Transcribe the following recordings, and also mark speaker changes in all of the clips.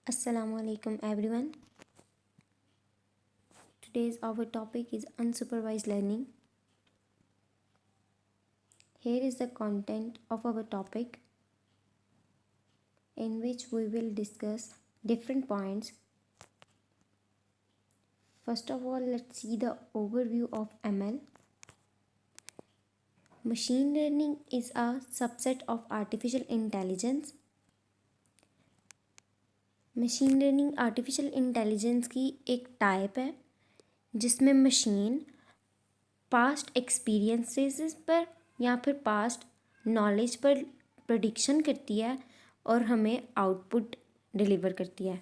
Speaker 1: Assalamu alaikum everyone. Today's our topic is unsupervised learning. Here is the content of our topic in which we will discuss different points. First of all, let's see the overview of ML. Machine learning is a subset of artificial intelligence. Machine learning artificial intelligence की एक type है जिसमें machine past experiences पर या फिर past knowledge पर prediction करती है और हमें आउटपुट डिलीवर करती है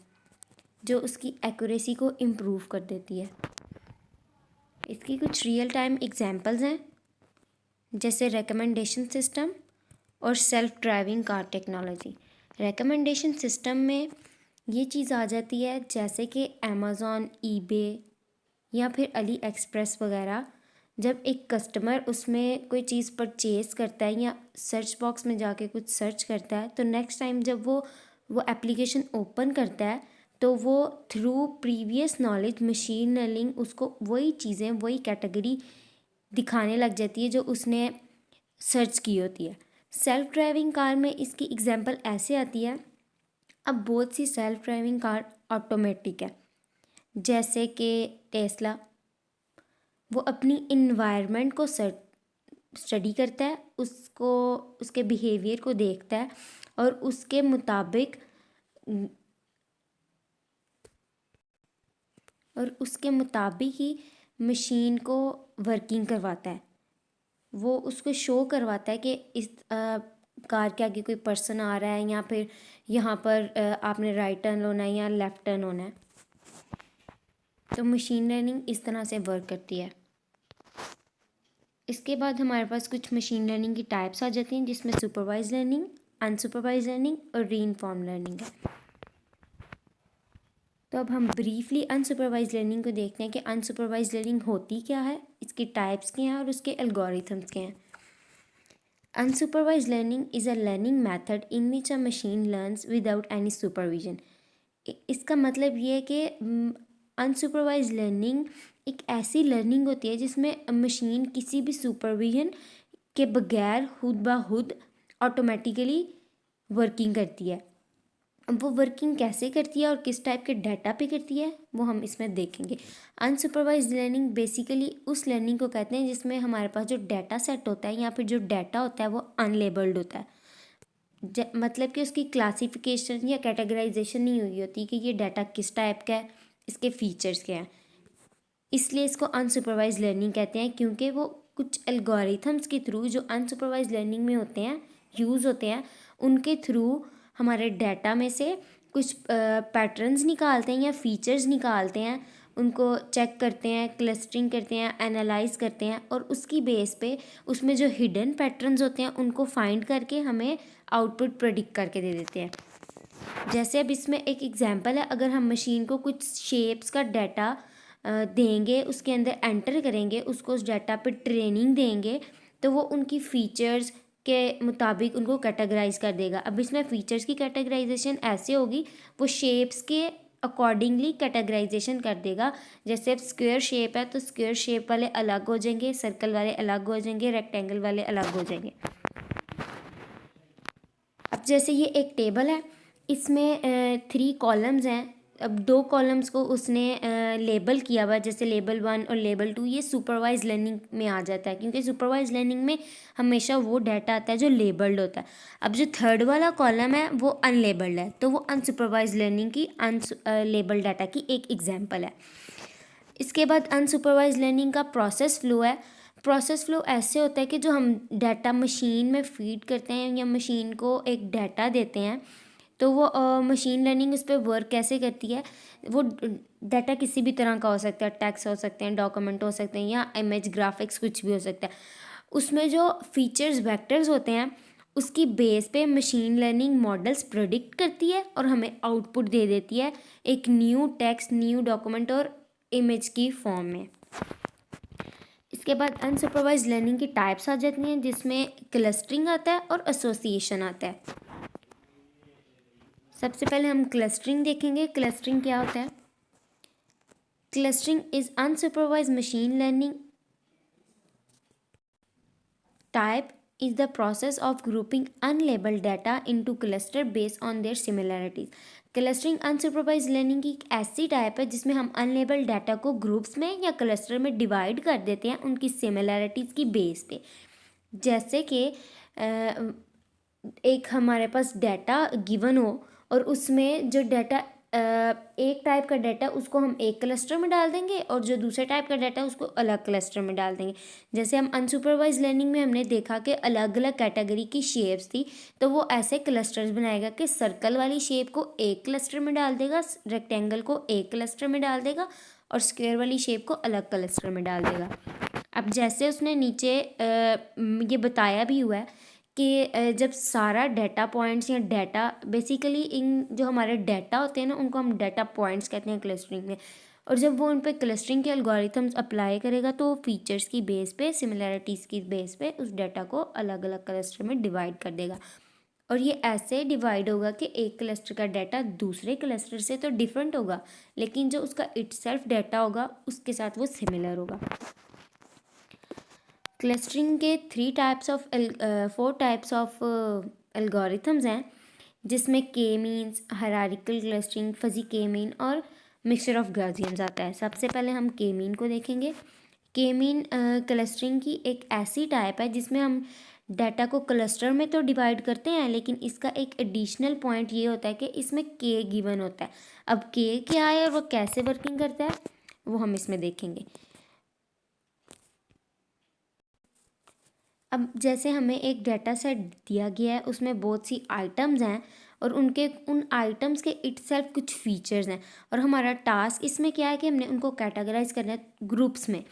Speaker 1: जो उसकी एक्यूरेसी को इम्प्रूव कर देती है। इसकी कुछ रियल टाइम एग्जांपल्स हैं जैसे रिकमेंडेशन सिस्टम और self driving car technology. Recommendation system में ये चीज़ आ जाती है जैसे कि अमेज़ॉन, ईबे या फिर अली एक्सप्रेस वगैरह। जब एक कस्टमर उसमें कोई चीज़ परचेज़ करता है या सर्च बॉक्स में जाके कुछ सर्च करता है तो नेक्स्ट टाइम जब वो एप्लीकेशन ओपन करता है तो वो through previous knowledge machine learning उसको वही चीज़ें वही कैटेगरी दिखाने लग जाती है जो उसने सर्च की होती है। सेल्फ ड्राइविंग कार में इसकी एग्जांपल ऐसे आती है, अब बहुत सी सेल्फ ड्राइविंग कार ऑटोमेटिक है जैसे कि टेस्ला। वो अपनी इन्वायरमेंट को स्टडी करता है, उसको उसके बिहेवियर को देखता है और उसके मुताबिक ही मशीन को वर्किंग करवाता है। वो उसको शो करवाता है कि इस कार के आगे कोई पर्सन आ रहा है या फिर यहाँ पर आपने राइट टर्न होना है या लेफ़्ट टर्न होना है। तो मशीन लर्निंग इस तरह से वर्क करती है। इसके बाद हमारे पास कुछ मशीन लर्निंग की टाइप्स आ जाती हैं जिसमें सुपरवाइज लर्निंग, अनसुपरवाइज लर्निंग और रीइंफॉर्म लर्निंग है। तो अब हम ब्रीफली अनसुपरवाइज लर्निंग को देखते हैं कि अनसुपरवाइज लर्निंग होती क्या है, इसकी टाइप्स क्या हैं और उसके एल्गोरिथम्स क्या हैं। Unsupervised learning is a learning method in which a machine learns without any supervision. इसका मतलब ये है कि अनसुपरवाइज लर्निंग एक ऐसी लर्निंग होती है जिसमें मशीन किसी भी सुपरविजन के बगैर खुद ब खुद ऑटोमेटिकली वर्किंग करती है। अब वो वर्किंग कैसे करती है और किस टाइप के डाटा पे करती है वो हम इसमें देखेंगे। अनसुपरवाइज्ड लर्निंग बेसिकली उस लर्निंग को कहते हैं जिसमें हमारे पास जो डाटा सेट होता है या फिर जो डाटा होता है वो अनलेबल्ड होता है। मतलब कि उसकी क्लासिफिकेशन या कैटेगराइजेशन नहीं हुई होती कि ये डाटा किस टाइप का है, इसके फीचर्स क्या हैं। इसलिए इसको अनसुपरवाइज लर्निंग कहते हैं क्योंकि वो कुछ एल्गोरिथम्स के थ्रू जो अनसुपरवाइज लर्निंग में होते हैं यूज़ होते हैं उनके थ्रू हमारे डाटा में से कुछ पैटर्न्स निकालते हैं या फीचर्स निकालते हैं, उनको चेक करते हैं, क्लस्टरिंग करते हैं, एनालाइज करते हैं और उसकी बेस पे उसमें जो हिडन पैटर्न्स होते हैं उनको फाइंड करके हमें आउटपुट प्रेडिक्ट करके दे देते हैं। जैसे अब इसमें एक एग्जांपल है, अगर हम मशीन को कुछ शेप्स का डाटा देंगे, उसके अंदर एंटर करेंगे, उसको उस डाटा पे ट्रेनिंग देंगे तो वो उनकी फ़ीचर्स के मुताबिक उनको कैटेगराइज कर देगा। अब इसमें फ़ीचर्स की कैटेगराइजेशन ऐसे होगी, वो शेप्स के अकॉर्डिंगली कैटेगराइजेशन कर देगा। जैसे अब स्क्वायर शेप है तो स्क्वायर शेप वाले अलग हो जाएंगे, सर्कल वाले अलग हो जाएंगे, रेक्टेंगल वाले अलग हो जाएंगे। अब जैसे ये एक टेबल है, इसमें 3 कॉलम्स हैं। अब 2 कॉलम्स को उसने लेबल किया हुआ, जैसे लेबल 1 और लेबल 2, ये सुपरवाइज लर्निंग में आ जाता है क्योंकि सुपरवाइज लर्निंग में हमेशा वो डाटा आता है जो लेबल्ड होता है। अब जो थर्ड वाला कॉलम है वो अनलेबल्ड है तो वो अनसुपरवाइज लर्निंग की अनलेबल्ड डाटा की एक एग्जाम्पल है। इसके बाद अनसुपरवाइज लर्निंग का प्रोसेस फ्लो है। प्रोसेस फ्लो ऐसे होता है कि जो हम डाटा मशीन में फीड करते हैं या मशीन को एक डाटा देते हैं तो वो मशीन लर्निंग उस पर वर्क कैसे करती है। वो डाटा किसी भी तरह का हो सकता है, टेक्स्ट हो सकते हैं, डॉक्यूमेंट हो सकते हैं या इमेज ग्राफिक्स कुछ भी हो सकता है। उसमें जो फीचर्स वेक्टर्स होते हैं उसकी बेस पे मशीन लर्निंग मॉडल्स प्रेडिक्ट करती है और हमें आउटपुट दे देती है एक न्यू टेक्स्ट, न्यू डॉक्यूमेंट और इमेज की फॉर्म में। इसके बाद अनसुपरवाइज लर्निंग की टाइप्स आ जाती हैं जिसमें क्लस्टरिंग आता है और एसोसिएशन आता है। सबसे पहले हम क्लस्टरिंग देखेंगे। क्लस्टरिंग क्या होता है? Clustering is unsupervised machine learning type is the process of grouping unlabeled data into cluster based on their similarities. Clustering unsupervised learning की एक ऐसी टाइप है जिसमें हम अनलेबल्ड डाटा को ग्रुप्स में या क्लस्टर में डिवाइड कर देते हैं उनकी सिमिलैरिटीज़ की बेस पे। जैसे कि एक हमारे पास डाटा गिवन हो और उसमें जो डाटा एक टाइप का डाटा उसको हम एक क्लस्टर में डाल देंगे और जो दूसरे टाइप का डाटा उसको अलग क्लस्टर में डाल देंगे। जैसे हम अनसुपरवाइज लर्निंग में हमने देखा कि अलग अलग कैटेगरी की शेप्स थी, तो वो ऐसे क्लस्टर्स बनाएगा कि सर्कल वाली शेप को एक क्लस्टर में डाल देगा, रेक्टेंगल को एक क्लस्टर में डाल देगा और स्क्वायर वाली शेप को अलग क्लस्टर में डाल देगा। अब जैसे उसने नीचे ये बताया भी हुआ है कि जब सारा डाटा पॉइंट्स या डाटा बेसिकली इन जो हमारे डाटा होते हैं ना उनको हम डाटा पॉइंट्स कहते हैं क्लस्टरिंग में, और जब वो उन पर क्लस्टरिंग के एल्गोरिथम्स अप्लाई करेगा तो फीचर्स की बेस पे, सिमिलैरिटीज़ की बेस पे उस डाटा को अलग अलग क्लस्टर में डिवाइड कर देगा। और ये ऐसे डिवाइड होगा कि एक क्लस्टर का डाटा दूसरे क्लस्टर से तो डिफरेंट होगा, लेकिन जो उसका इटसेल्फ डाटा होगा उसके साथ वो सिमिलर होगा। क्लस्टरिंग के फोर टाइप्स ऑफ एल्गोरिथम्स हैं, जिसमें के मीन्स, हायरार्किकल क्लस्टरिंग, फजी के मीन और मिक्सचर ऑफ गॉसियंस आता है। सबसे पहले हम के मीन को देखेंगे। के मीन क्लस्टरिंग की एक ऐसी टाइप है जिसमें हम डाटा को क्लस्टर में तो डिवाइड करते हैं, लेकिन इसका एक एडिशनल पॉइंट ये होता है कि इसमें के गिवन होता है। अब के क्या है और वो कैसे वर्किंग करता है वो हम इसमें देखेंगे। अब जैसे हमें एक डाटा सेट दिया गया है, उसमें बहुत सी आइटम्स हैं और उन आइटम्स के इटसेल्फ कुछ फीचर्स हैं, और हमारा टास्क इसमें क्या है कि हमने उनको कैटेगराइज करना है ग्रुप्स में।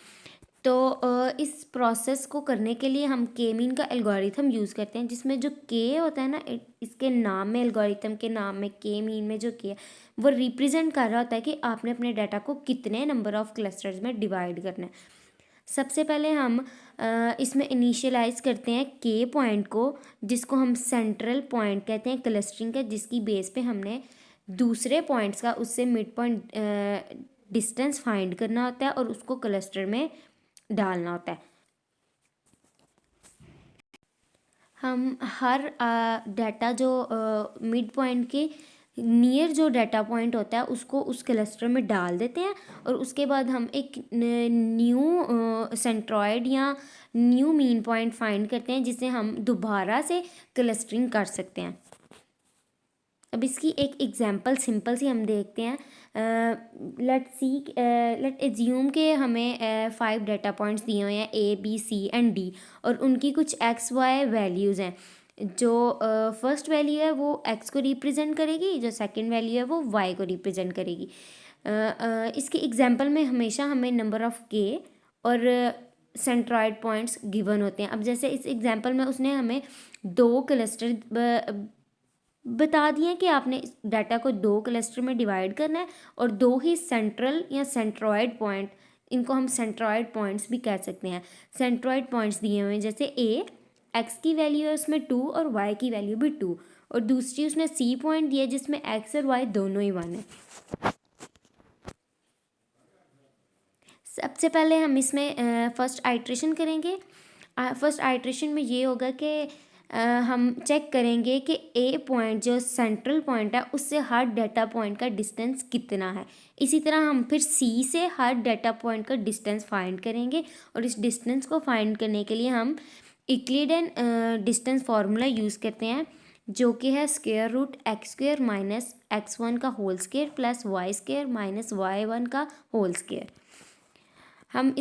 Speaker 1: तो इस प्रोसेस को करने के लिए हम के मीन का एल्गोरिथम यूज़ करते हैं, जिसमें जो के होता है ना, इसके नाम में, एल्गोरिथम के नाम में के मीन में जो के है वो रिप्रेजेंट कर रहा होता है कि आपने अपने डाटा को कितने नंबर ऑफ क्लस्टर्स में डिवाइड करना है। सबसे पहले हम इसमें इनिशियलाइज करते हैं के पॉइंट को, जिसको हम सेंट्रल पॉइंट कहते हैं क्लस्टरिंग का, जिसकी बेस पे हमने दूसरे पॉइंट्स का उससे मिड पॉइंट डिस्टेंस फाइंड करना होता है और उसको क्लस्टर में डालना होता है। हम हर डाटा जो मिड पॉइंट के नियर जो डाटा पॉइंट होता है उसको उस क्लस्टर में डाल देते हैं, और उसके बाद हम एक न्यू सेंट्रॉयड या न्यू मीन पॉइंट फाइंड करते हैं, जिससे हम दोबारा से क्लस्टरिंग कर सकते हैं। अब इसकी एक एग्जांपल सिंपल सी हम देखते हैं। लेट एज्यूम के हमें 5 डाटा पॉइंट्स दिए हुए हैं A B C and D, और उनकी कुछ x y वैल्यूज़ हैं। जो फर्स्ट वैल्यू है वो x को रिप्रेजेंट करेगी, जो सेकंड वैल्यू है वो y को रिप्रेजेंट करेगी। इसके एग्जांपल में हमेशा हमें नंबर ऑफ़ k और सेंट्रॉयड पॉइंट्स गिवन होते हैं। अब जैसे इस एग्जांपल में उसने हमें 2 क्लस्टर बता दिए कि आपने इस डाटा को 2 क्लस्टर में डिवाइड करना है, और 2 ही सेंट्रल या सेंट्रॉयड पॉइंट, इनको हम सेंट्रॉयड पॉइंट्स भी कह सकते हैं, सेंट्रॉयड पॉइंट्स दिए हुए हैं। जैसे a x की वैल्यू है उसमें 2 और y की वैल्यू भी 2, और दूसरी उसने c पॉइंट दिया जिसमें x और y दोनों ही 1 है। सबसे पहले हम इसमें फर्स्ट आइट्रेशन करेंगे। फर्स्ट आइट्रेशन में ये होगा कि हम चेक करेंगे कि ए पॉइंट जो सेंट्रल पॉइंट है उससे हर डाटा पॉइंट का डिस्टेंस कितना है। इसी तरह हम फिर सी से हर डाटा पॉइंट का डिस्टेंस फाइंड करेंगे, और इस डिस्टेंस को फाइंड करने के लिए हम यूक्लिडियन डिस्टेंस फार्मूला यूज़ करते हैं, जो कि है square root x square minus x1 का whole square plus y square minus y1 का होल स्क्वायर। हम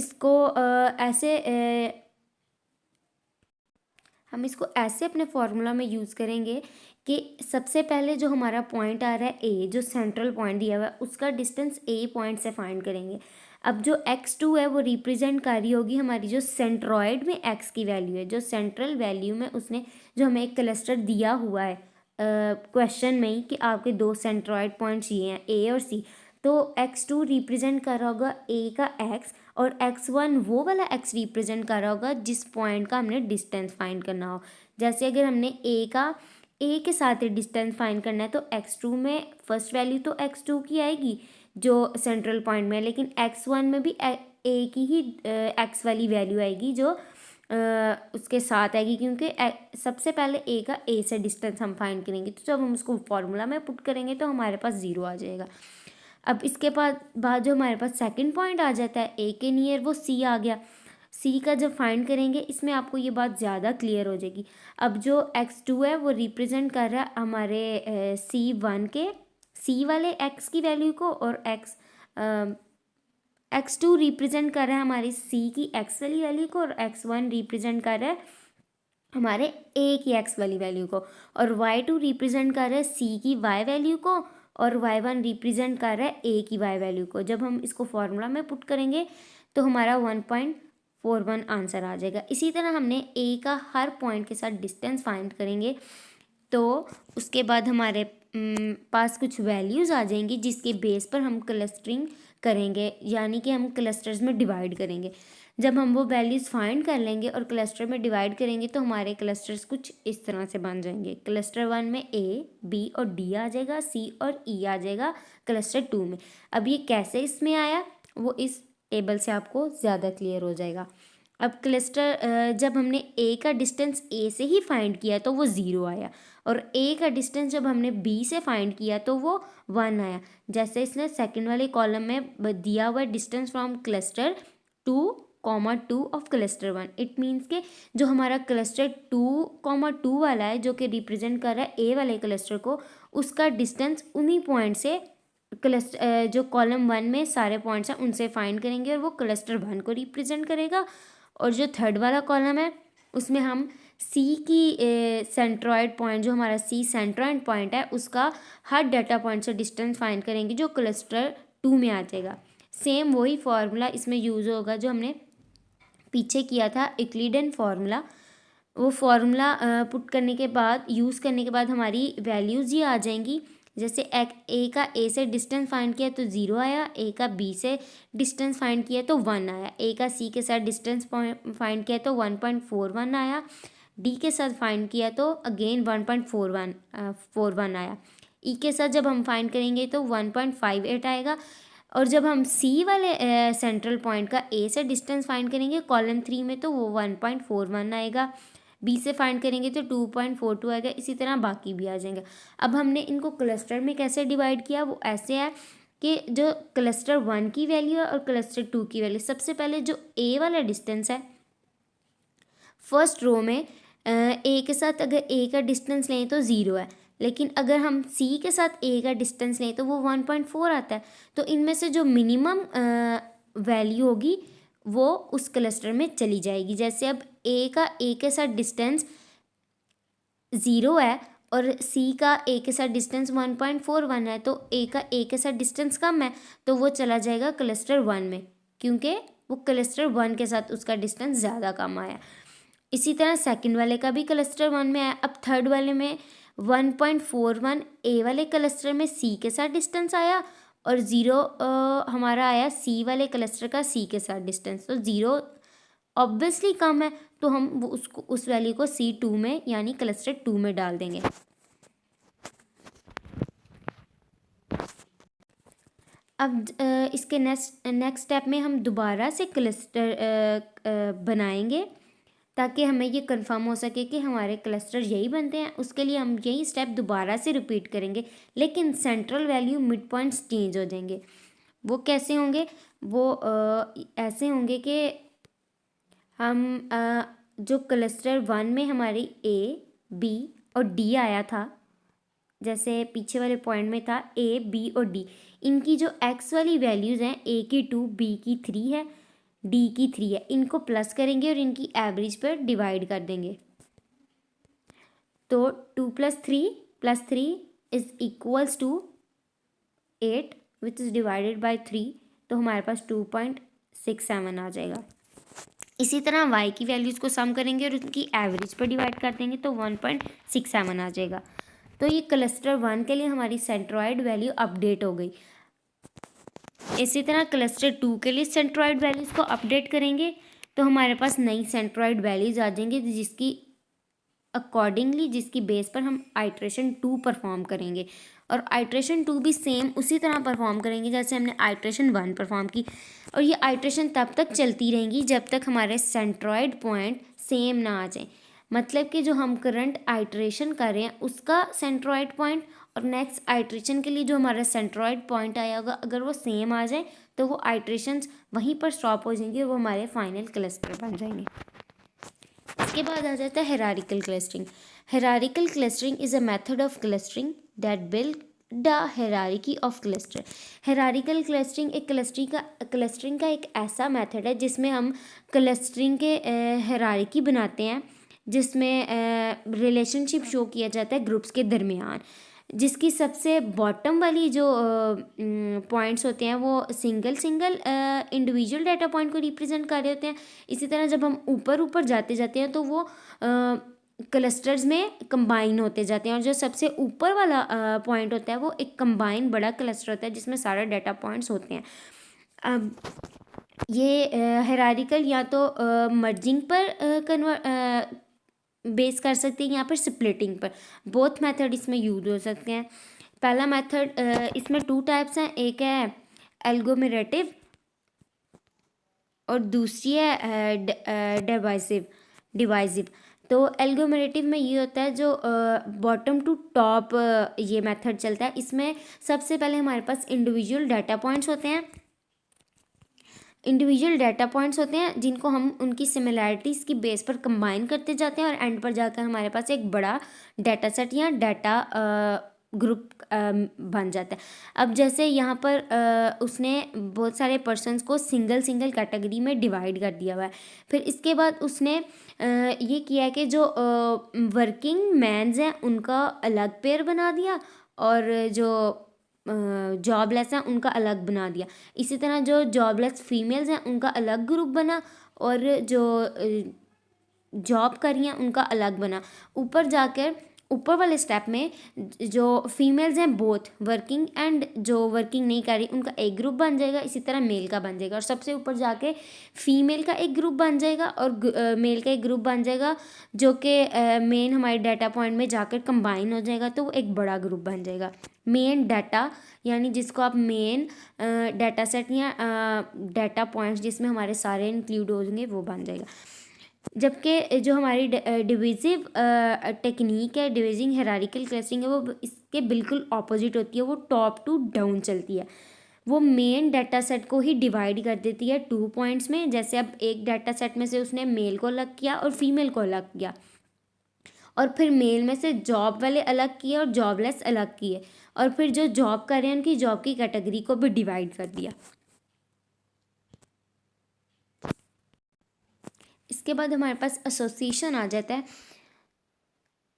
Speaker 1: इसको ऐसे अपने फार्मूला में यूज़ करेंगे कि सबसे पहले जो हमारा पॉइंट आ रहा है ए, जो सेंट्रल पॉइंट दिया हुआ है, उसका डिस्टेंस ए पॉइंट से फाइंड करेंगे। अब जो x2 है वो रिप्रेजेंट कर रही होगी हमारी जो सेंट्रॉयड में x की वैल्यू है, जो सेंट्रल वैल्यू में उसने जो हमें एक क्लस्टर दिया हुआ है क्वेश्चन में ही कि आपके 2 सेंट्रॉयड पॉइंट्स ये हैं ए और सी, तो x2 रिप्रेजेंट कर रहा होगा ए का x, और x1 वो वाला x रिप्रेजेंट कर रहा होगा जिस पॉइंट का हमने डिस्टेंस फाइंड करना हो। जैसे अगर हमने a का ए के साथ ही डिस्टेंस फाइंड करना है, तो x2 में फर्स्ट वैल्यू तो x2 की आएगी जो सेंट्रल पॉइंट में है, लेकिन x1 में भी ए की ही x वाली वैल्यू आएगी जो उसके साथ आएगी, क्योंकि सबसे पहले ए का ए से डिस्टेंस हम फाइंड करेंगे। तो जब हम उसको फॉर्मूला में पुट करेंगे तो हमारे पास 0 आ जाएगा। अब इसके बाद जो हमारे पास सेकंड पॉइंट आ जाता है ए के नियर, वो सी आ गया। सी का जब फाइंड करेंगे इसमें आपको ये बात ज़्यादा क्लियर हो जाएगी। अब जो x2 है वो रिप्रेजेंट कर रहा है हमारे C1 के सी वाले x की वैल्यू को, और x2 रिप्रेजेंट कर रहा है हमारी सी की x वाली वैल्यू को, और x1 रिप्रेजेंट कर रहा है हमारे ए की x वाली वैल्यू को, और y2 रिप्रेजेंट कर रहा है सी की y वैल्यू को, और y1 रिप्रेजेंट कर रहा है ए की y वैल्यू को। जब हम इसको फॉर्मूला में पुट करेंगे तो हमारा 1.41 आंसर आ जाएगा। इसी तरह हमने ए का हर पॉइंट के साथ डिस्टेंस फाइंड करेंगे, तो उसके बाद हमारे पास कुछ वैल्यूज़ आ जाएंगी जिसके बेस पर हम क्लस्टरिंग करेंगे, यानी कि हम क्लस्टर्स में डिवाइड करेंगे। जब हम वो वैल्यूज़ फाइंड कर लेंगे और क्लस्टर में डिवाइड करेंगे तो हमारे क्लस्टर्स कुछ इस तरह से बन जाएंगे। क्लस्टर 1 में ए, बी और डी आ जाएगा, सी और ई आ जाएगा क्लस्टर 2 में। अब ये कैसे इसमें आया वो इस टेबल से आपको ज़्यादा क्लियर हो जाएगा। अब क्लस्टर जब हमने ए का डिस्टेंस ए से ही फाइंड किया तो वो 0 आया, और ए का डिस्टेंस जब हमने बी से फाइंड किया तो वो 1 आया। जैसे इसने सेकंड वाले कॉलम में दिया हुआ distance from cluster 2, 2 of cluster 1, it means के जो हमारा क्लस्टर 2, 2 वाला है जो कि रिप्रेजेंट कर रहा है ए वाले क्लस्टर को, उसका डिस्टेंस उन्हीं पॉइंट से क्लस्टर जो कॉलम 1 में सारे पॉइंट्स हैं उनसे फाइंड करेंगे, और वो क्लस्टर 1 को रिप्रेजेंट करेगा। और जो थर्ड वाला कॉलम है उसमें हम सी की सेंट्रॉइड पॉइंट, जो हमारा सी सेंट्रॉइड पॉइंट है, उसका हर डाटा पॉइंट से डिस्टेंस फाइंड करेंगे जो क्लस्टर 2 में आ जाएगा। सेम वही फार्मूला इसमें यूज़ होगा जो हमने पीछे किया था, यूक्लिडियन फार्मूला। वो फार्मूला पुट करने के बाद, यूज़ करने के बाद हमारी वैल्यूज़ ये आ जाएंगी। जैसे ए का ए से डिस्टेंस फाइंड किया तो 0 आया, ए का बी से डिस्टेंस फाइंड किया तो 1 आया, ए का सी के साथ डिस्टेंस फाइंड किया तो 1.41 आया, डी के साथ फाइंड किया तो अगेन 1.41 आया, ई के साथ जब हम फाइंड करेंगे तो 1.58 आएगा। और जब हम सी वाले सेंट्रल पॉइंट का ए से डिस्टेंस फाइंड करेंगे कॉलम 3 में तो वो 1.41 आएगा, बी से फाइंड करेंगे तो 2.42 आएगा। इसी तरह बाकी भी आ जाएंगे। अब हमने इनको क्लस्टर में कैसे डिवाइड किया, वो ऐसे है कि जो क्लस्टर 1 की वैल्यू है और क्लस्टर 2 की वैल्यू, सबसे पहले जो ए वाला डिस्टेंस है फर्स्ट रो में ए के साथ अगर ए का डिस्टेंस लें तो 0 है, लेकिन अगर हम सी के साथ ए का डिस्टेंस लें तो वो 1.4 आता है। तो इनमें से जो मिनिमम वैल्यू होगी वो उस क्लस्टर में चली जाएगी। जैसे अब ए का ए के साथ डिस्टेंस 0 है और सी का ए के साथ डिस्टेंस 1.41 है, तो ए का ए के साथ डिस्टेंस कम है तो वो चला जाएगा क्लस्टर 1 में, क्योंकि वो क्लस्टर 1 के साथ उसका डिस्टेंस ज़्यादा कम आया। इसी तरह सेकंड वाले का भी क्लस्टर 1 में आया। अब थर्ड वाले में 1.41 ए वाले क्लस्टर में सी के साथ डिस्टेंस आया, और 0 हमारा आया सी वाले क्लस्टर का सी के साथ डिस्टेंस। तो 0 ऑब्वियसली कम है, तो हम वो उसको उस वैल्यू को C2 में यानी क्लस्टर 2 में डाल देंगे। अब इसके नेक्स्ट स्टेप में हम दोबारा से क्लस्टर बनाएंगे ताकि हमें ये कंफर्म हो सके कि हमारे क्लस्टर यही बनते हैं। उसके लिए हम यही स्टेप दोबारा से रिपीट करेंगे, लेकिन central value mid points change हो जाएंगे। वो कैसे होंगे, वो ऐसे होंगे कि हम जो क्लस्टर 1 में हमारी ए, बी और डी आया था, जैसे पीछे वाले पॉइंट में था ए, बी और डी, इनकी जो एक्स वाली वैल्यूज़ हैं, ए की 2, बी की 3 है, डी की 3 है, इनको प्लस करेंगे और इनकी एवरेज पर डिवाइड कर देंगे। तो 2 + 3 is equals to 8 which is divided by 3, तो हमारे पास 2.67 आ जाएगा। इसी तरह y की वैल्यूज़ को सम करेंगे और उनकी एवरेज पर डिवाइड कर देंगे तो 1.67 आ जाएगा। तो ये क्लस्टर 1 के लिए हमारी सेंट्रॉइड वैल्यू अपडेट हो गई। इसी तरह क्लस्टर 2 के लिए सेंट्रॉइड वैल्यूज़ को अपडेट करेंगे तो हमारे पास नई सेंट्रॉइड वैल्यूज़ आ जाएंगी जिसकी अकॉर्डिंगली जिसकी बेस पर हम आइट्रेशन 2 परफॉर्म करेंगे, और आइट्रेशन 2 भी सेम उसी तरह परफॉर्म करेंगे जैसे हमने आइट्रेशन 1 परफॉर्म की। और ये आइट्रेशन तब तक चलती रहेंगी जब तक हमारे सेंट्रॉयड पॉइंट सेम ना आ जाए। मतलब कि जो हम करंट आइट्रेशन कर रहे हैं उसका सेंट्रॉयड पॉइंट और नेक्स्ट आइट्रेशन के लिए जो हमारा सेंट्रॉयड पॉइंट आया होगा, अगर वो सेम आ जाए तो वो आइट्रेशंस वहीं पर स्टॉप हो जाएंगे और वो हमारे फाइनल क्लस्टर बन जाएंगे। इसके बाद आ जाता है hierarchical clustering. Hierarchical clustering is a method of clustering that build the hierarchy of cluster. Hierarchical clustering एक क्लस्टरिंग का एक ऐसा मेथड है जिसमें हम क्लस्टरिंग के हायरार्की बनाते हैं, जिसमें रिलेशनशिप शो किया जाता है ग्रुप्स के दरमियान, जिसकी सबसे बॉटम वाली जो पॉइंट्स होते हैं वो सिंगल इंडिविजुअल डाटा पॉइंट को रिप्रेजेंट कर रहे होते हैं। इसी तरह जब हम ऊपर ऊपर जाते जाते हैं तो वो क्लस्टर्स में कंबाइन होते जाते हैं, और जो सबसे ऊपर वाला पॉइंट होता है वो एक कंबाइन बड़ा क्लस्टर होता है जिसमें सारे डाटा पॉइंट्स होते हैं। अब ये हायरार्किकल या तो मर्जिंग पर बेस कर सकते हैं, यहाँ पर स्प्लिटिंग पर। बोथ मेथड इसमें यूज हो सकते हैं। पहला मेथड, इसमें 2 टाइप्स हैं, एक है एल्गोमेरेटिव और दूसरी है डिवाइसिव। तो एल्गोमेरेटिव में ये होता है जो बॉटम टू टॉप ये मेथड चलता है। इसमें सबसे पहले हमारे पास इंडिविजुअल डाटा पॉइंट्स होते हैं जिनको हम उनकी सिमिलैरिटीज़ की बेस पर कंबाइन करते जाते हैं, और एंड पर जाकर हमारे पास एक बड़ा डाटा सेट या डाटा ग्रुप बन जाता है। अब जैसे यहाँ पर उसने बहुत सारे पर्सन्स को सिंगल कैटेगरी में डिवाइड कर दिया हुआ है। फिर इसके बाद उसने ये किया है कि जो वर्किंग मैन्स हैं उनका अलग पेयर बना दिया, और जो जॉबलेस हैं उनका अलग बना दिया। इसी तरह जो जॉबलेस फीमेल्स हैं उनका अलग ग्रुप बना, और जो जॉब कर रही हैं उनका अलग बना। ऊपर जाकर ऊपर वाले स्टेप में जो फीमेल्स हैं बोथ वर्किंग एंड जो वर्किंग नहीं कर रही उनका एक ग्रुप बन जाएगा, इसी तरह मेल का बन जाएगा। और सबसे ऊपर जाके फीमेल का एक ग्रुप बन जाएगा और मेल का एक ग्रुप बन जाएगा, जो कि मेन हमारे डाटा पॉइंट में जाकर कंबाइन हो जाएगा, तो वो एक बड़ा ग्रुप बन जाएगा। मेन डाटा यानी जिसको आप मेन डाटा सेट या डाटा पॉइंट्स जिसमें हमारे सारे इंक्लूड हो जाएंगे वो बन जाएगा। जबकि जो हमारी डिविजिव टेक्निक है, डिविजिंग हायरार्किकल क्लस्टरिंग है, वो इसके बिल्कुल ऑपोजिट होती है। वो टॉप टू डाउन चलती है। वो मेन डाटा सेट को ही डिवाइड कर देती है 2 पॉइंट्स में। जैसे अब एक डाटा सेट में से उसने मेल को अलग किया और फीमेल को अलग किया, और फिर मेल में से जॉब वाले अलग किए और जॉबलेस अलग किए, और फिर जो जॉब कर रहे हैं उनकी जॉब की कैटेगरी को भी डिवाइड कर दिया। इसके बाद हमारे पास एसोसिएशन आ जाता है।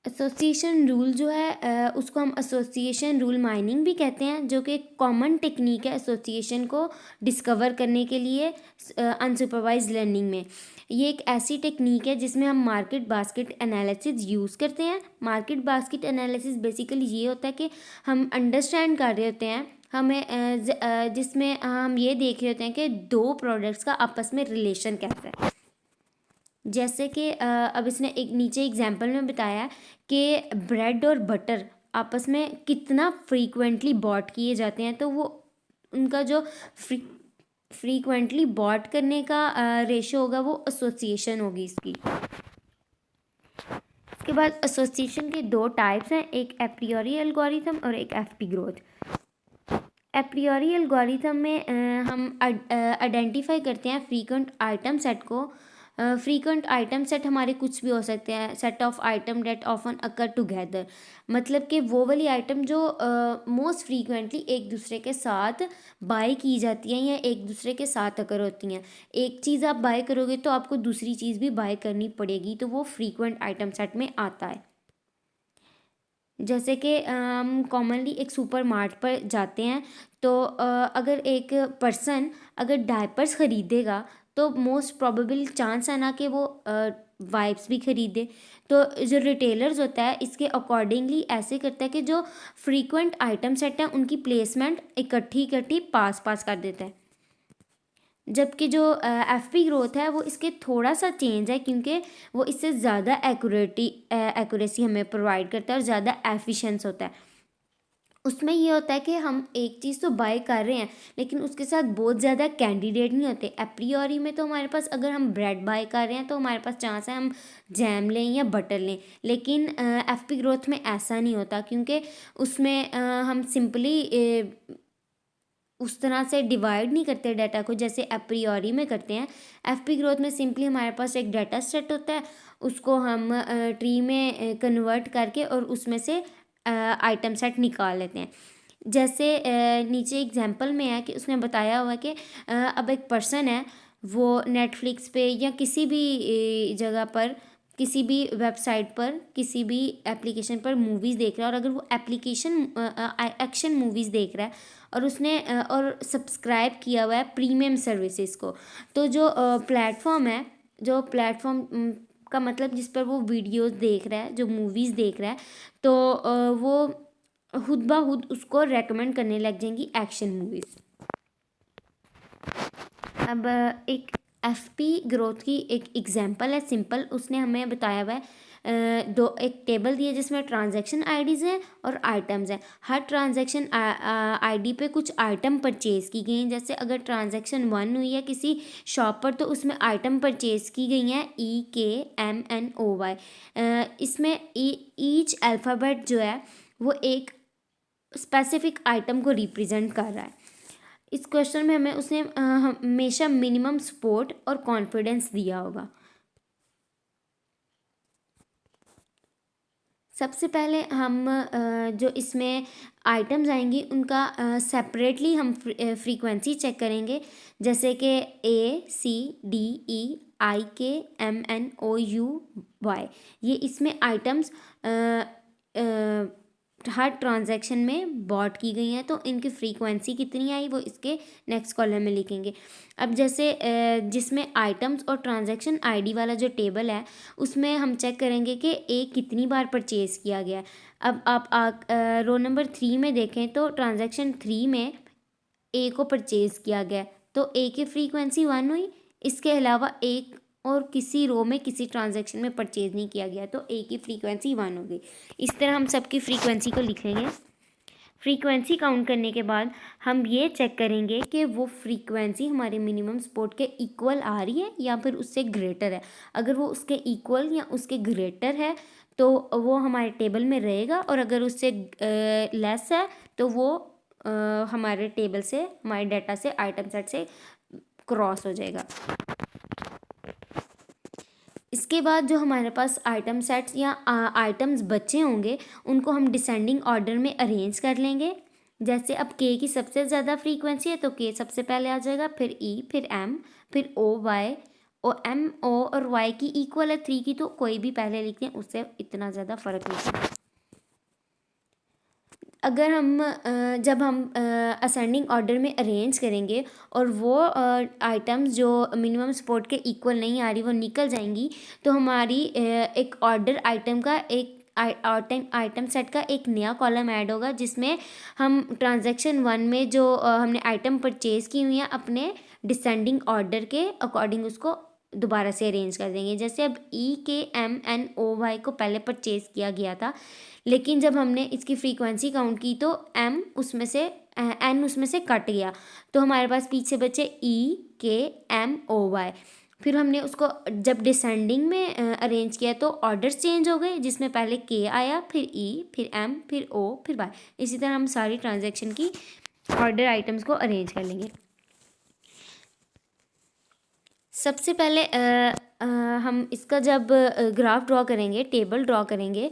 Speaker 1: एसोसिएशन रूल जो है उसको हम एसोसिएशन रूल माइनिंग भी कहते हैं, जो कि एक कॉमन टेक्निक है एसोसिएशन को डिस्कवर करने के लिए अनसुपरवाइज लर्निंग में। ये एक ऐसी टेक्निक है जिसमें हम मार्केट बास्केट एनालिसिस यूज़ करते हैं। मार्केट बास्केट एनालिसिस बेसिकली ये होता है कि हम अंडरस्टैंड कर रहे होते हैं, हमें जिसमें हम ये देख रहे होते हैं कि 2 प्रोडक्ट्स का आपस में रिलेशन कैसा है। जैसे कि अब इसने एक नीचे एग्जांपल में बताया कि ब्रेड और बटर आपस में कितना फ्रीक्वेंटली बॉट किए जाते हैं, तो वो उनका जो फ्रीक्वेंटली बॉट करने का रेशो होगा वो एसोसिएशन होगी इसकी। इसके बाद एसोसिएशन के 2 टाइप्स हैं, एक एप्रियोरी एल्गोरिथम और एक एफपी ग्रोथ। एप्रियोरी एल्गोरिथम में हम आइडेंटिफाई करते हैं फ्रीक्वेंट आइटम सेट को। फ्रीक्वेंट आइटम सेट हमारे कुछ भी हो सकते हैं, set of item that often occur together, मतलब कि वो वाली आइटम जो मोस्ट फ्रीक्वेंटली एक दूसरे के साथ बाय की जाती हैं या एक दूसरे के साथ अकर होती हैं। एक चीज़ आप बाय करोगे तो आपको दूसरी चीज़ भी बाय करनी पड़ेगी, तो वो फ्रीक्वेंट आइटम सेट में आता है। जैसे कि हम कॉमनली एक सुपर मार्ट पर जाते हैं, तो अगर एक पर्सन अगर डायपर्स ख़रीदेगा तो मोस्ट प्रोबेबल चांस है ना कि वो वाइप्स भी ख़रीदे। तो जो रिटेलर्स होता है इसके अकॉर्डिंगली ऐसे करता है कि जो फ्रीक्वेंट आइटम सेट हैं उनकी प्लेसमेंट इकट्ठी पास कर देता है। जबकि जो एफ पी ग्रोथ है वो इसके थोड़ा सा चेंज है, क्योंकि वो इससे ज़्यादा एक्यूरेसी हमें प्रोवाइड करता है और ज़्यादा एफिशिएंस होता है। उसमें ये होता है कि हम एक चीज़ तो बाय कर रहे हैं, लेकिन उसके साथ बहुत ज़्यादा कैंडिडेट नहीं होते। एप्रियोरी में तो हमारे पास, अगर हम ब्रेड बाय कर रहे हैं तो हमारे पास चांस है हम जैम लें या बटर लें, लेकिन एफ पी ग्रोथ में ऐसा नहीं होता, क्योंकि उसमें हम सिंपली उस तरह से डिवाइड नहीं करते डाटा को जैसे एप्रियोरी में करते हैं। एफ पी ग्रोथ में सिंपली हमारे पास एक डाटा सेट होता है, उसको हम ट्री में कन्वर्ट करके और उसमें से आइटम सेट निकाल लेते हैं। जैसे नीचे एग्जांपल में है कि उसने बताया हुआ है कि अब एक पर्सन है, वो नेटफ्लिक्स पे या किसी भी जगह पर, किसी भी वेबसाइट पर, किसी भी एप्लीकेशन पर मूवीज़ देख रहा है, और अगर वो एप्लीकेशन एक्शन मूवीज़ देख रहा है और उसने और सब्सक्राइब किया हुआ है प्रीमियम सर्विसेज को, तो जो प्लेटफॉर्म है, जो प्लेटफॉर्म का मतलब जिस पर वो वीडियोस देख रहा है, जो मूवीज़ देख रहा है, तो वो खुद ब खुद उसको रेकमेंड करने लग जाएंगी एक्शन मूवीज़। अब एक एफ पी ग्रोथ की एक एग्जांपल है सिंपल, उसने हमें बताया हुआ है एक टेबल दी है जिसमें ट्रांजैक्शन आईडीज़ हैं और आइटम्स हैं। हर ट्रांजैक्शन आईडी पे कुछ आइटम परचेज़ की गई हैं। जैसे अगर ट्रांजैक्शन 1 हुई है किसी शॉप पर, तो उसमें आइटम परचेज़ की गई हैं EKMNOY। इसमें ईच अल्फ़ाबेट जो है वो एक स्पेसिफिक आइटम को रिप्रेजेंट कर रहा है। इस क्वेश्चन में हमें उसने हमेशा मिनिमम सपोर्ट और कॉन्फिडेंस दिया होगा। सबसे पहले हम जो इसमें आइटम्स आएंगी उनका सेपरेटली हम फ्रीक्वेंसी चेक करेंगे, जैसे कि ACDEIKMNOUY। ये इसमें आइटम्स हर ट्रांजैक्शन में बॉट की गई हैं, तो इनकी फ्रीक्वेंसी कितनी आई वो इसके नेक्स्ट कॉलम में लिखेंगे। अब जैसे जिसमें आइटम्स और ट्रांजैक्शन आईडी वाला जो टेबल है, उसमें हम चेक करेंगे कि ए कितनी बार परचेज़ किया गया। अब आप रो नंबर 3 में देखें तो ट्रांजैक्शन 3 में ए को परचेज़ किया गया, तो ए की फ्रीक्वेंसी 1 हुई। इसके अलावा एक और किसी रो में किसी ट्रांजैक्शन में परचेज़ नहीं किया गया, तो ए की फ्रीक्वेंसी 1 हो गई। इस तरह हम सबकी फ्रीक्वेंसी को लिख लेंगे। फ्रीक्वेंसी काउंट करने के बाद हम ये चेक करेंगे कि वो फ्रीक्वेंसी हमारे मिनिमम सपोर्ट के इक्वल आ रही है या फिर उससे ग्रेटर है। अगर वो उसके इक्वल या उसके ग्रेटर है तो वो हमारे टेबल में रहेगा, और अगर उससे लेस है तो वो हमारे टेबल से, हमारे डाटा से, आइटम सेट से क्रॉस हो जाएगा। इसके बाद जो हमारे पास आइटम सेट्स या आइटम्स बचे होंगे उनको हम डिसेंडिंग ऑर्डर में अरेंज कर लेंगे। जैसे अब के की सबसे ज़्यादा फ्रीक्वेंसी है तो के सबसे पहले आ जाएगा, फिर ई, फिर एम, फिर ओ वाई। और एम, ओ और वाई की इक्वल है 3 की, तो कोई भी पहले लिखते हैं, उससे इतना ज़्यादा फ़र्क नहीं पड़ता। अगर हम जब हम असेंडिंग ऑर्डर में अरेंज करेंगे और वो आइटम्स जो मिनिमम सपोर्ट के इक्वल नहीं आ रही वो निकल जाएंगी, तो हमारी एक ऑर्डर आइटम का एक आइटम सेट का एक नया कॉलम ऐड होगा, जिसमें हम ट्रांजैक्शन 1 में जो हमने आइटम परचेज़ की हुई हैं अपने डिसेंडिंग ऑर्डर के अकॉर्डिंग उसको दोबारा से अरेंज कर देंगे। जैसे अब EKMNOY को पहले परचेज़ किया गया था, लेकिन जब हमने इसकी फ्रीक्वेंसी काउंट की तो एन उसमें से कट गया, तो हमारे पास पीछे बचे EKMOY। फिर हमने उसको जब डिसेंडिंग में अरेंज किया तो ऑर्डर्स चेंज हो गए, जिसमें पहले के आया, फिर ई, फिर एम, फिर ओ, फिर वाई। इसी तरह हम सारी ट्रांजैक्शन की ऑर्डर आइटम्स को अरेंज कर लेंगे। सबसे पहले हम इसका जब ग्राफ ड्रॉ करेंगे, टेबल ड्रॉ करेंगे,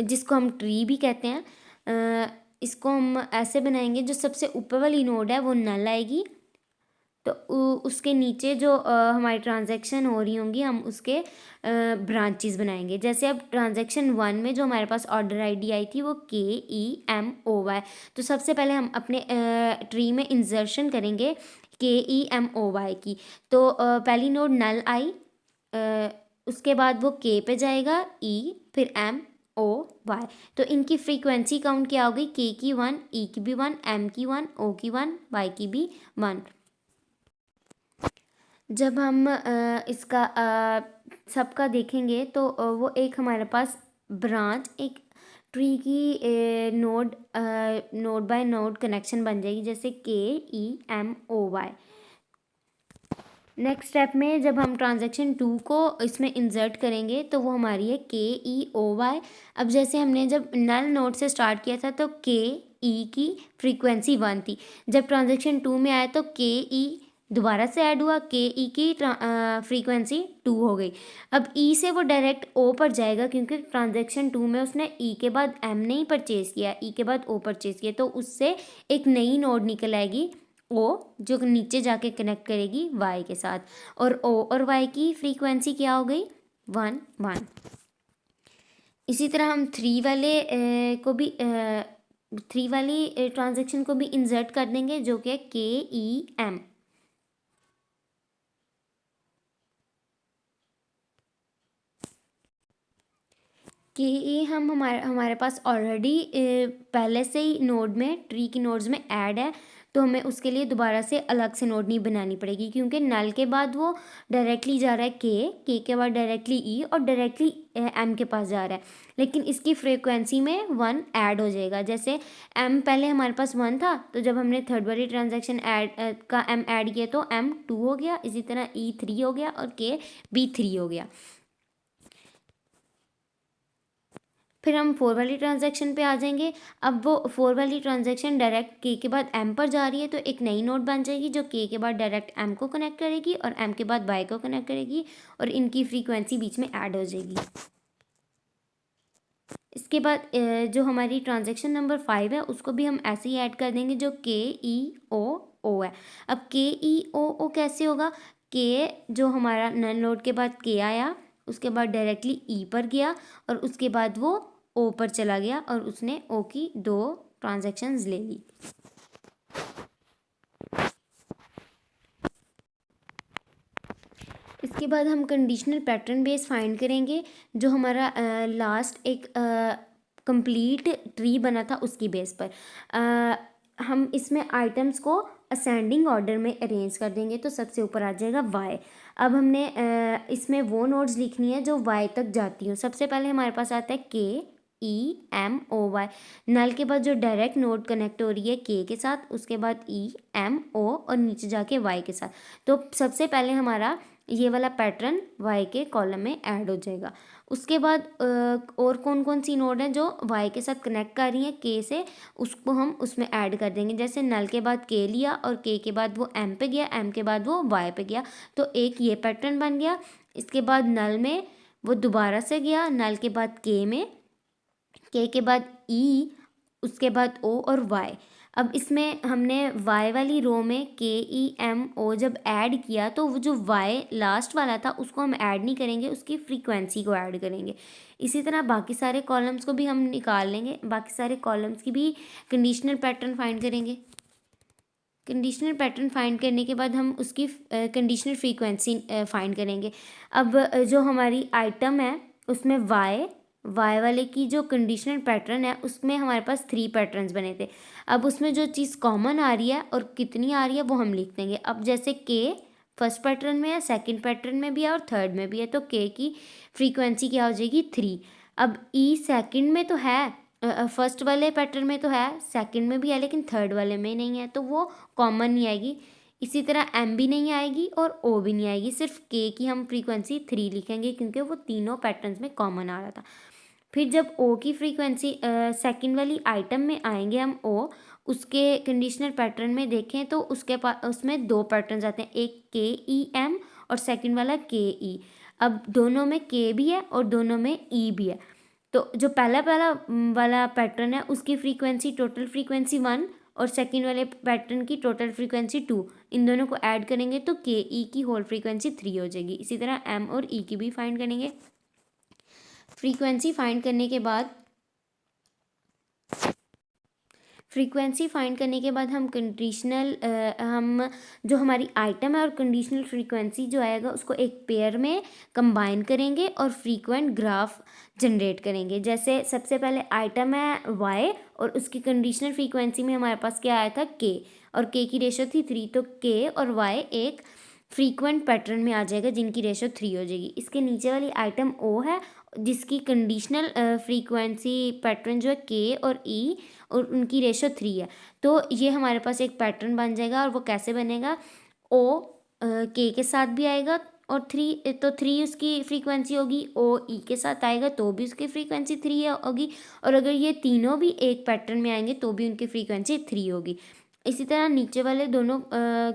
Speaker 1: जिसको हम ट्री भी कहते हैं, इसको हम ऐसे बनाएंगे, जो सबसे ऊपर वाली नोड है वो नल आएगी, तो उसके नीचे जो हमारी ट्रांजैक्शन हो रही होंगी हम उसके ब्रांचेस बनाएंगे। जैसे अब ट्रांजैक्शन 1 में जो हमारे पास ऑर्डर आईडी आई थी वो KEMOY, तो सबसे पहले हम अपने ट्री में इंसर्शन करेंगे KEMOY की। तो पहली नोड नल आई, उसके बाद वो के पे जाएगा, ई, फिर MOY। तो इनकी फ्रीक्वेंसी काउंट क्या होगी, के की 1, ई की भी 1, एम की 1, ओ की 1, वाई की भी 1। जब हम इसका सबका देखेंगे तो वो एक हमारे पास ब्रांच एक ट्री की नोड बाय नोड कनेक्शन बन जाएगी, जैसे KEMOY। नेक्स्ट स्टेप में जब हम ट्रांजैक्शन 2 को इसमें इंसर्ट करेंगे तो वो हमारी है KEOY। अब जैसे हमने जब नल नोड से स्टार्ट किया था तो KE की फ्रीक्वेंसी 1 थी, जब ट्रांजैक्शन 2 में आया तो KE दोबारा से ऐड हुआ, KE की फ्रीक्वेंसी 2 हो गई। अब E से वो डायरेक्ट O पर जाएगा, क्योंकि ट्रांजैक्शन 2 में उसने E के बाद M नहीं परचेज़ किया, E के बाद O परचेज़ किया, तो उससे एक नई नोड निकल आएगी O, जो नीचे जाके कनेक्ट करेगी Y के साथ, और O और Y की फ्रीक्वेंसी क्या हो गई 1 1। इसी तरह हम 3 वाले को भी 3 वाली ट्रांजैक्शन को भी इंसर्ट कर देंगे, जो कि KEM। KE हम हमारे पास ऑलरेडी पहले से ही नोड में ट्री की नोड्स में ऐड है, तो हमें उसके लिए दोबारा से अलग से नोड नहीं बनानी पड़ेगी, क्योंकि नल के बाद वो डायरेक्टली जा रहा है के के बाद डायरेक्टली ई और डायरेक्टली एम के पास जा रहा है, लेकिन इसकी फ्रीक्वेंसी में 1 ऐड हो जाएगा। जैसे एम पहले हमारे पास 1 था, तो जब हमने थर्ड वाली ट्रांजैक्शन का एम ऐड किया तो एम 2 हो गया, इसी तरह ई 3 हो गया और के भी 3 हो गया। फिर हम 4 वाली ट्रांजैक्शन पे आ जाएंगे। अब वो 4 वाली ट्रांजैक्शन डायरेक्ट के के बाद एम पर जा रही है, तो एक नई नोड बन जाएगी जो के बाद डायरेक्ट एम को कनेक्ट करेगी और एम के बाद वाई को कनेक्ट करेगी, और इनकी फ्रीक्वेंसी बीच में ऐड हो जाएगी। इसके बाद जो हमारी ट्रांजैक्शन नंबर 5 है उसको भी हम ऐसे ही ऐड कर देंगे, जो KEOO है। अब KEOO कैसे होगा, के जो हमारा नल नोड के बाद के आया, उसके बाद डायरेक्टली ई पर गया और उसके बाद वो ओ पर चला गया और उसने ओ की 2 ट्रांजैक्शंस ले ली। इसके बाद हम कंडीशनल पैटर्न बेस फाइंड करेंगे, जो हमारा लास्ट एक कंप्लीट ट्री बना था उसकी बेस पर। हम इसमें आइटम्स को असेंडिंग ऑर्डर में अरेंज कर देंगे, तो सबसे ऊपर आ जाएगा वाई। अब हमने इसमें वो नोड्स लिखनी है जो वाई तक जाती हूँ। सबसे पहले हमारे पास आता है KEMOY, नल के बाद जो डायरेक्ट नोड कनेक्ट हो रही है के साथ, उसके बाद EMO और नीचे जाके वाई के साथ। तो सबसे पहले हमारा ये वाला पैटर्न वाई के कॉलम में ऐड हो जाएगा। उसके बाद और कौन कौन सी नोड है जो वाई के साथ कनेक्ट कर रही हैं के से, उसको हम उसमें ऐड कर देंगे। जैसे नल के बाद के लिया और के बाद वो एम पे गया, एम के बाद वो वाई पे गया, तो एक ये पैटर्न बन गया। इसके बाद नल में वो दोबारा से गया, नल के बाद के में, के बाद ई, उसके बाद ओ और वाई। अब इसमें हमने y वाली रो में KEMO जब ऐड किया, तो वो जो y लास्ट वाला था उसको हम ऐड नहीं करेंगे, उसकी फ्रीक्वेंसी को ऐड करेंगे। इसी तरह बाकी सारे कॉलम्स को भी हम निकाल लेंगे, बाकी सारे कॉलम्स की भी कंडीशनल पैटर्न फाइंड करेंगे। कंडीशनल पैटर्न फाइंड करने के बाद हम उसकी कंडीशनल फ्रीक्वेंसी फाइंड करेंगे। अब जो हमारी आइटम है उसमें वाई वाले की जो कंडीशनल पैटर्न है उसमें हमारे पास 3 पैटर्न्स बने थे। अब उसमें जो चीज़ कॉमन आ रही है और कितनी आ रही है वो हम लिख देंगे। अब जैसे के फर्स्ट पैटर्न में है, सेकंड पैटर्न में भी है और थर्ड में भी है, तो के की फ्रीक्वेंसी क्या हो जाएगी 3। अब ई सेकंड में तो है, फर्स्ट वाले पैटर्न में तो है, सेकंड में भी है, लेकिन थर्ड वाले में नहीं है, तो वो कॉमन नहीं आएगी। इसी तरह एम भी नहीं आएगी और ओ भी नहीं आएगी, सिर्फ के की हम फ्रीक्वेंसी 3 लिखेंगे क्योंकि वो तीनों पैटर्न्स में कॉमन आ रहा था। फिर जब ओ की फ्रीक्वेंसी सेकंड वाली आइटम में आएंगे हम ओ, उसके कंडीशनल पैटर्न में देखें तो उसके पास उसमें 2 पैटर्न्स आते हैं, एक KEM और सेकंड वाला KE। अब दोनों में के भी है और दोनों में ई भी है, तो जो पहला पहला वाला पैटर्न है उसकी फ्रीक्वेंसी टोटल फ्रीक्वेंसी 1 और सेकंड वाले पैटर्न की टोटल फ्रीक्वेंसी 2, इन दोनों को ऐड करेंगे तो KE की होल फ्रीक्वेंसी 3 हो जाएगी। इसी तरह M और E की भी फाइंड करेंगे। फ्रीक्वेंसी फाइंड करने के बाद हम कंडीशनल हम जो हमारी आइटम है और कंडीशनल फ्रीक्वेंसी जो आएगा उसको एक पेयर में कंबाइन करेंगे और फ्रीक्वेंट ग्राफ जनरेट करेंगे। जैसे सबसे पहले आइटम है y और उसकी कंडीशनल फ्रीक्वेंसी में हमारे पास क्या आया था k, और k की रेशो थी 3, तो k और y एक फ्रीक्वेंट पैटर्न में आ जाएगा, जिनकी रेशो 3 हो जाएगी। इसके नीचे वाली आइटम ओ है, जिसकी कंडीशनल फ्रीक्वेंसी पैटर्न जो है के और ई, और उनकी रेशो 3 है। तो ये हमारे पास एक पैटर्न बन जाएगा, और वो कैसे बनेगा, ओ के साथ भी आएगा और 3, तो 3 उसकी फ्रीक्वेंसी होगी, ओ ई के साथ आएगा तो भी उसकी फ्रीक्वेंसी 3 होगी, और अगर ये तीनों भी एक पैटर्न में आएंगे तो भी उनकी फ्रीक्वेंसी 3 होगी। इसी तरह नीचे वाले दोनों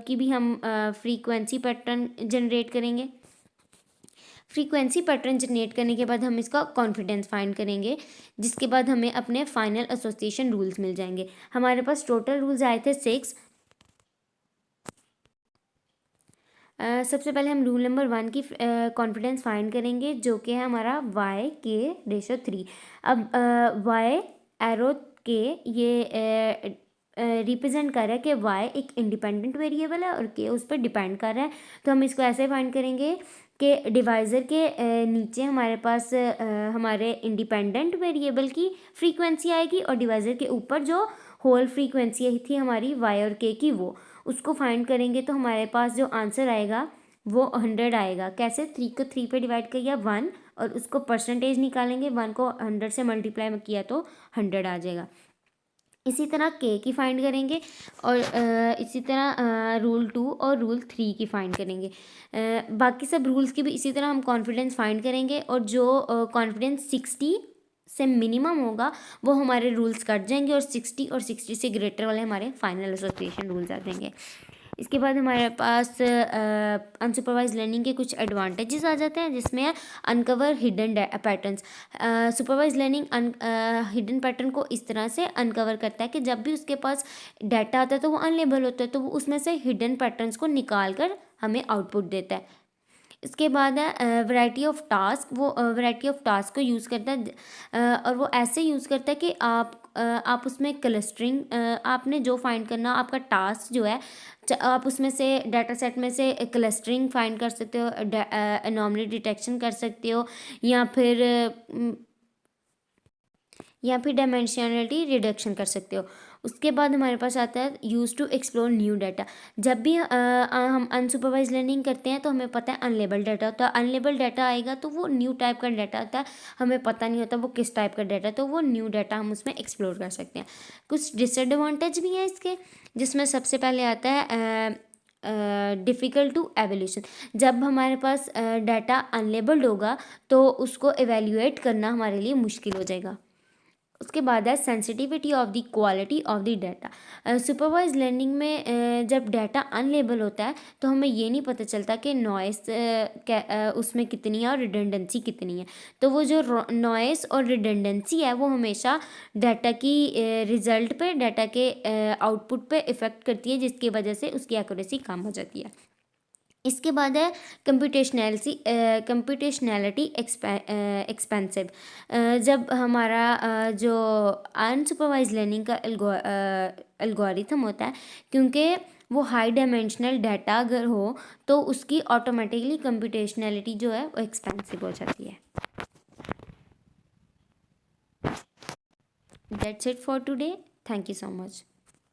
Speaker 1: की भी हम फ्रीक्वेंसी पैटर्न जनरेट करेंगे। फ्रीक्वेंसी पैटर्न जनरेट करने के बाद हम इसका कॉन्फिडेंस फाइंड करेंगे, जिसके बाद हमें अपने फाइनल एसोसिएशन रूल्स मिल जाएंगे। हमारे पास टोटल रूल्स आए थे 6। सबसे पहले हम रूल नंबर 1 की कॉन्फिडेंस फाइंड करेंगे, जो कि है हमारा y के रेशो 3। अब y एरो के ये रिप्रेजेंट कर रहा है कि y एक इंडिपेंडेंट वेरिएबल है और k उस पर डिपेंड कर रहा है। तो हम इसको ऐसे फाइंड करेंगे कि डिवाइज़र के नीचे हमारे पास हमारे इंडिपेंडेंट वेरिएबल की फ्रीक्वेंसी आएगी, और डिवाइज़र के ऊपर जो होल फ्रीक्वेंसी थी हमारी y और k की, वो उसको फाइंड करेंगे। तो हमारे पास जो आंसर आएगा वो 100 आएगा। कैसे, 3 को 3 पे डिवाइड किया 1, और उसको परसेंटेज निकालेंगे, 1 को 100 से मल्टीप्लाई किया तो 100 आ जाएगा। इसी तरह के की फाइंड करेंगे, और इसी तरह रूल 2 और रूल 3 की फाइंड करेंगे। बाकी सब रूल्स की भी इसी तरह हम कॉन्फिडेंस फाइंड करेंगे, और जो कॉन्फिडेंस 60 से मिनिमम होगा वो हमारे रूल्स कट जाएंगे, और 60 और 60 से ग्रेटर वाले हमारे फाइनल एसोसिएशन रूल्स आ जाएंगे। इसके बाद हमारे पास अनसुपरवाइज लर्निंग के कुछ एडवांटेजेस आ जाते हैं, जिसमें है uncover hidden patterns. Supervise learning hidden pattern को इस तरह से अनकवर करता है कि जब भी उसके पास डाटा आता है तो वो अनलेबल होता है, तो वो उसमें से हिडन पैटर्न्स को निकाल कर हमें आउटपुट देता है। इसके बाद है वैरायटी ऑफ टास्क। वो वैरायटी ऑफ टास्क को यूज़ करता है, और वो ऐसे यूज़ करता है कि आप उसमें क्लस्टरिंग, आपने जो फाइंड करना, आपका टास्क जो है, आप उसमें से डाटा सेट में से क्लस्टरिंग फाइंड कर सकते हो, एनोमली डिटेक्शन कर सकते हो, या फिर डायमेंशनलिटी रिडक्शन कर सकते हो। उसके बाद हमारे पास आता है use to explore new data. जब भी हम अनसुपरवाइज लर्निंग करते हैं तो हमें पता है अनलेबल डाटा होता है। अनलेबल डाटा आएगा तो वो न्यू टाइप का डाटा होता है, हमें पता नहीं होता वो किस टाइप का डाटा है, तो वो न्यू डाटा हम उसमें एक्सप्लोर कर सकते हैं। कुछ डिसएडवांटेज भी हैं इसके, जिसमें सबसे पहले आता है डिफ़िकल्ट टू एवेल्यूशन। जब हमारे पास डाटा अनलेबल्ड होगा तो उसको एवेल्यूएट करना हमारे लिए मुश्किल हो जाएगा। उसके बाद है sensitivity of the quality of the data. Supervise learning में जब डाटा अनलेबल होता है तो हमें ये नहीं पता चलता कि नॉइस उसमें कितनी है और रिडंडेंसी कितनी है। तो वो जो नॉइस और रिडंडेंसी है वो हमेशा डाटा की रिज़ल्ट पे, डाटा के आउटपुट पे इफ़ेक्ट करती है, जिसकी वजह से उसकी एक्यूरेसी कम हो जाती है। इसके बाद है कंप्यूटेशनैलिटी एक्सपेंसिव। जब हमारा जो अनसुपरवाइज लर्निंग का एल्गोरिथम होता है, क्योंकि वो हाई डायमेंशनल डाटा अगर हो तो उसकी ऑटोमेटिकली कंप्यूटेशनैलिटी जो है वो एक्सपेंसिव हो जाती है। That's it for today. Thank you so much.